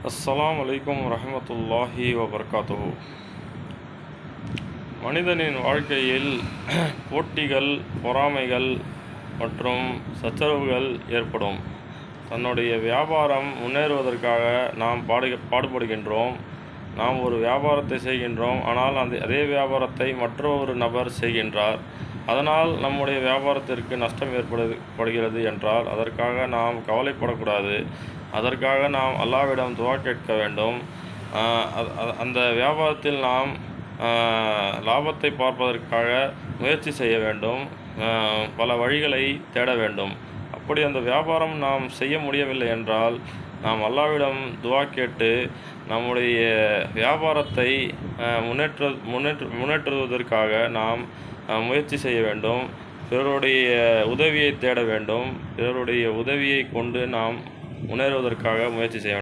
அஸ்ஸலாமு அலைக்கும் வரஹ்மத்துல்லாஹி வபரகாத்துஹு. மனிதனின் வாழ்க்கையில் போட்டிகள், பொறாமைகள் மற்றும் சச்சரவுகள் ஏற்படும். தன்னுடைய வியாபாரம் முன்னேறுவதற்காக நாம் பாடுபடுகின்றோம். நாம் ஒரு வியாபாரத்தை செய்கின்றோம். ஆனால் அதே வியாபாரத்தை மற்றொரு நபர் செய்கின்றார். அதனால் நம்முடைய வியாபாரத்திற்கு நஷ்டம் ஏற்படுகிறது என்றால் அதற்காக நாம் கவலைப்படக்கூடாது. அதற்காக நாம் அல்லாஹ்விடம் துஆ கேட்க வேண்டும். அந்த வியாபாரத்தில் நாம் லாபத்தை பார்ப்பதற்காக முயற்சி செய்ய வேண்டும். பல வழிகளை தேட வேண்டும். அப்படி அந்த வியாபாரம் நாம் செய்ய முடியவில்லை என்றால் நாம் அல்லாஹ்விடம் துஆ கேட்டு நம்முடைய வியாபாரத்தை முன்னேற்றுவதற்காக நாம் முயற்சி செய்ய வேண்டும். பிறருடைய உதவியை தேட வேண்டும். பிறருடைய உதவியை கொண்டு நாம் முன்னேறுவதற்காக முயற்சி செய்ய வேண்டும்.